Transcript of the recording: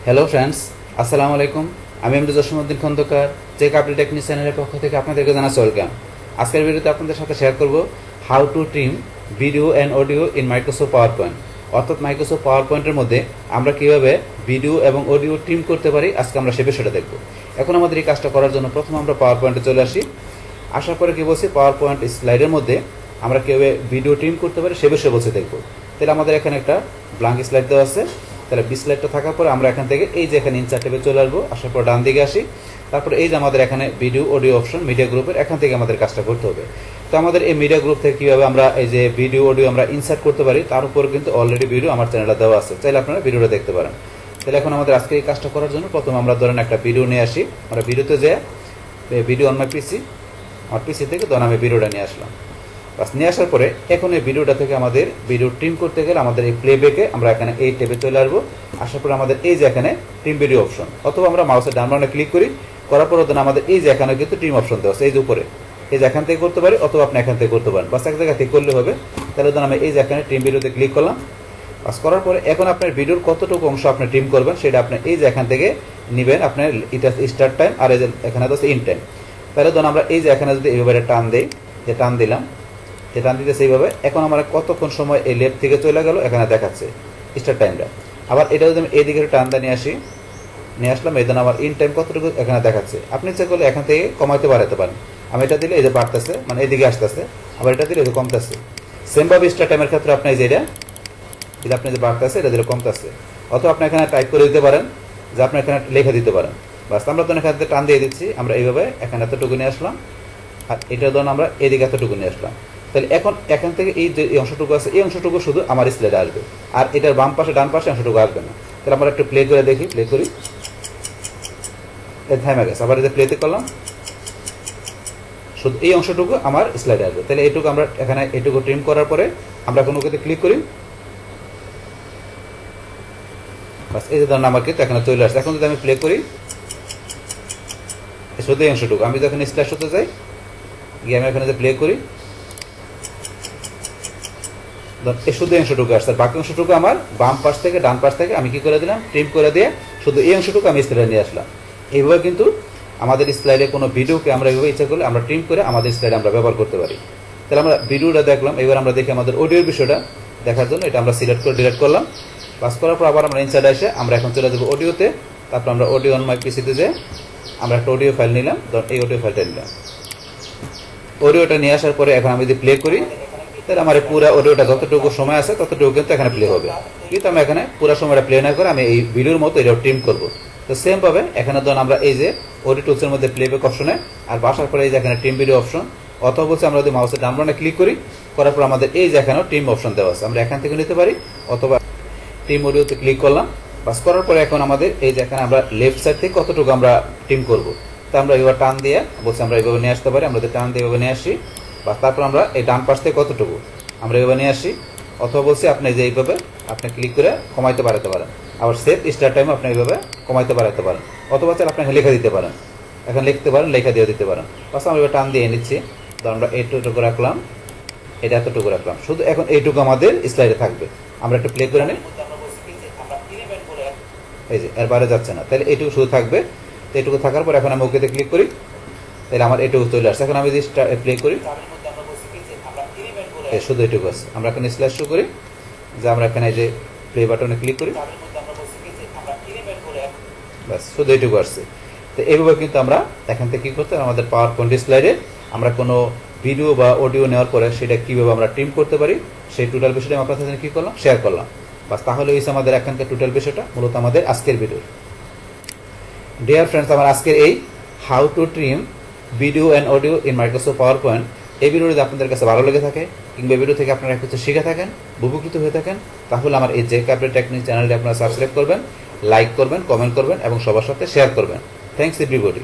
Hello friends, আসসালামু আলাইকুম। আমি MD Jasimuddin Khandakar tech update technique চ্যানেলের পক্ষ থেকে আপনাদেরকে জানাচ্ছি ওয়েলকাম। আজকের ভিডিওতে আপনাদের সাথে শেয়ার করব how to trim video and audio in Microsoft power point. অর্থাৎ মাইক্রোসফট পাওয়ার পয়েন্টের মধ্যে আমরা কীভাবে ভিডিও এবং অডিও ট্রিম করতে পারি, আজকে আমরা সে বিষয়টা দেখব। এখন আমাদের এই কাজটা করার জন্য প্রথমে আমরা পাওয়ার পয়েন্টে চলে আসি। আসার পরে কী বলছি, পাওয়ার পয়েন্ট স্লাইডের মধ্যে আমরা কীভাবে ভিডিও ট্রিম করতে পারি সে বিষয়ে বলছি দেখব। তাহলে আমাদের এখানে একটা ব্ল্যাঙ্ক স্লাইড দেওয়া আছে। তাহলে বি স্লাইডটা থাকার পরে আমরা এখান থেকে এই যে এখানে ইনসার্ট ট্যাবে চলে আসবো। আসার পর ডান দিকে আসি। তারপরে এই যে আমাদের এখানে ভিডিও অডিও অপশন, মিডিয়া গ্রুপের এখান থেকে আমাদের কাজটা করতে হবে। তো আমাদের এই মিডিয়া গ্রুপ থেকে কীভাবে আমরা এই যে ভিডিও অডিও আমরা ইনসার্ট করতে পারি তার উপর কিন্তু অলরেডি ভিডিও আমার চ্যানেলে দেওয়া আছে, চাইলে আপনারা ভিডিওটা দেখতে পারেন। তাহলে এখন আমাদের আজকে এই কাজটা করার জন্য প্রথমে আমরা ধরেন একটা ভিডিও নিয়ে আসি। আমরা ভিডিওতে যে ভিডিও অন মাই পিসি, আমার পিসি থেকে ধরেন আমি ভিডিওটা নিয়ে আসলাম। বাস নিয়ে আসার পরে এখন এই ভিডিওটা থেকে আমাদের ভিডিও ট্রিম করতে গেলে আমাদের এই প্লেব্যাকে আমরা এখানে এই ট্যাবে চলে আসবো। আসার পরে আমাদের এই যে এখানে ট্রিম ভিডিও অপশন, অথবা আমরা মাউসের ডান বাটনে ক্লিক করি, করার পরে আমাদের এই যে এখানে কিন্তু ট্রিম অপশন দেওয়া আছে এই যে উপরে। এই যে এখান থেকে করতে পারি, অথবা আপনি এখান থেকে করতে পারেন, বাস এক জায়গা থেকে করলে হবে। তাহলে ধরুন আমি এই যে এখানে ট্রিম ভিডিওতে ক্লিক করলাম। বাস করার পরে এখন আপনার ভিডিওর কতটুকু অংশ আপনি ট্রিম করবেন সেটা আপনি এই যে এখান থেকে নেবেন। আপনার এটা স্টার্ট টাইম আর এই যে এখানে আছে ইন টাইম। তাহলে ধরুন আমরা এই যে এখানে যদি এইভাবে টান দিই, যে টান দিলাম, যে টান দিতে সেইভাবে এখন আমার কতক্ষণ সময় এই লেফট থেকে চলে গেল এখানে দেখাচ্ছে স্টার্ট টাইমটা। আবার এটা যদি আমি এইদিকে টান দিয়ে নিয়ে আসলাম, এই জন্য আমার ইন টাইম কতটুকু এখানে দেখাচ্ছে। আপনি ইচ্ছা করলে এখান থেকে কমাইতে বাড়াতে পারেন। আমি এটা দিলে এই যে বাড়তেছে, মানে এদিকে আসতেছে, আবার এটা দিলে এই যে কমতেছে। সেমভাবে স্টার্ট টাইমের ক্ষেত্রে আপনি এই যে এটা আপনি যে বাড়তেছে, এটা দিলে কমতেছে। অথবা আপনি এখানে টাইপ করে দিতে পারেন, যে আপনি এখানে লিখে দিতে পারেন। বাস আমরা তো এখান থেকে টান দিয়ে দিচ্ছি, আমরা এইভাবে এখানে এতটুকু নিয়ে আসলাম, আর এটা ধরুন আমরা এদিকে এতটুকু নিয়ে আসলাম। তাহলে এখন এখান থেকে এই যে অংশটুকু আছে এই অংশটুকু শুধু আমার স্লাইডে আসবে, আর এটার বাম পাশে ডান পাশে অংশটুকু আসবে না। তাহলে আমরা একটু প্লে করে দেখি, প্লে করি, থেমে গেছে। আবার এই যে প্লেতে করলাম, শুধু এই অংশটুকু আমার স্লাইডে আসবে। তাহলে এইটুকু আমরা এখানে এইটুকু ট্রিম করার পরে আমরা কোনো ওকেতে ক্লিক করি, বাস এই যে ধরুন আমার কিন্তু এখানে চলে আসছে। এখন যদি আমি প্লে করি, শুধু এই অংশটুকু আমি যখন স্লাইড হতে যাই গিয়ে আমি এখানে যে প্লে করি, এই শুধু অংশটুকু আসছে, বাকি অংশটুকু আমার বাম পাশ থেকে ডান পাশ থেকে আমি কি করে দিলাম, ট্রিম করে দিয়ে শুধু এই অংশটুকু আমি স্লাইডে নিয়ে আসলাম। এইভাবে কিন্তু আমাদের স্লাইডে কোনো ভিডিওকে আমরা এইভাবে ইচ্ছা করলে আমরা ট্রিম করে আমাদের স্লাইডে আমরা ব্যবহার করতে পারি। তাহলে আমরা ভিডিওটা দেখলাম, এবার আমরা দেখি আমাদের অডিওর বিষয়টা দেখার জন্য এটা আমরা সিলেক্ট করে ডিলিট করলাম। পাস করার পর আবার আমরা ইনসাইড এসে আমরা এখন চলে যাবো অডিওতে। তারপর আমরা অডিও অন মাই পিসিতে যে আমরা একটা অডিও ফাইল নিলাম, ধর এই অডিও ফাইলটা নিলাম। অডিওটা নিয়ে আসার পরে এখন আমি যদি প্লে করি, তাহলে আমার পুরো অডিওটা যতটুকু সময় আছে ততটুকু কিন্তু এখানে প্লে হবে। কিন্তু আমি এখানে পুরো সময়টা প্লে না করে আমি এই ভিডিওর মতো এটা ট্রিম করবো। তো সেম ভাবে এখানে ধরুন আমরা এই যে অডিও টুলসের মধ্যে প্লেব্যাক অপশনে আর বাসার পরে এই যে এখানে ট্রিম ভিডিও অপশন, অথবা বলছে আমরা যদি মাউসের ডান বাটনে ক্লিক করি, করার পর আমাদের এই যে এখানেও ট্রিম অপশন দেওয়া আছে, আমরা এখান থেকে নিতে পারি, অথবা ট্রিম অডিওতে ক্লিক করলাম। বাস করার পরে এখন আমাদের এই যে এখানে আমরা লেফট সাইড থেকে কতটুকু আমরা ট্রিম করবো, তা আমরা এবার টান দিয়ে বলছি আমরা এইভাবে নিয়ে আসতে পারি। আমরা যদি টান দিয়ে এভাবে নিয়ে আসি, বা তারপর আমরা এই ডান পাশ থেকে কতটুকু আমরা এভাবে নিয়ে আসি, অথবা বলছি আপনি যে এইভাবে আপনি ক্লিক করে কমাইতে বাড়াতে পারেন। আবার সেভ স্টার্ট টাইম আপনি এইভাবে কমাইতে বাড়াতে পারেন, অথবা চাইলে আপনি লেখা দিতে পারেন, এখন লিখতে পারেন, লেখা দিয়ে দিতে পারেন। বাস আমরা এবার টান দিয়ে নিচ্ছি, তো আমরা এইটুকু রাখলাম, এটা এতটুকু রাখলাম, শুধু এখন এইটুকু আমাদের স্লাইডে থাকবে। আমরা একটু প্লে করে নিই, এই যে এর বাইরে যাচ্ছে না, তাহলে এইটুকু শুধু থাকবে। তো এইটুকু থাকার পর এখন আমি ওকেতে ক্লিক করি, তাহলে আমার এইটুকু চলে আসছে। এখন আমি যদি প্লে করি, শুধু এইটুকু আছে। আমরা এখানে স্লাইড শো করি, যে আমরা এখানে যে প্লে বাটনে ক্লিক করি, ব্যাস শুধু এইটুকু আসছে। তো এইভাবে কিন্তু আমরা এখান থেকে কী করতে আমাদের পাওয়ার পয়েন্ট স্লাইডে আমরা কোনো ভিডিও বা অডিও নেওয়ার পরে সেটা কীভাবে আমরা ট্রিম করতে পারি সেই টোটাল বিষয়টা আমি আপনার সাথে কী করলাম, শেয়ার করলাম। বাস তাহলে হয়েছে আমাদের এখানকার টোটাল বিষয়টা, মূলত আমাদের আজকের ভিডিও। ডিয়ার ফ্রেন্ডস, আমার আজকের এই how to trim video and audio in Microsoft power point এই ভিডিওটি আপনাদের কাছে ভালো লেগে থাকে, কিংবা ভিডিও থেকে আপনারা কিছু শিখে থাকেন, উপকৃত হয়ে থাকেন, তাহলে আমার এই টেক আপডেট টেকনিক চ্যানেলটি আপনারা সাবস্ক্রাইব করবেন, লাইক করবেন, কমেন্ট করবেন এবং সবার সাথে শেয়ার করবেন। Thanks everybody.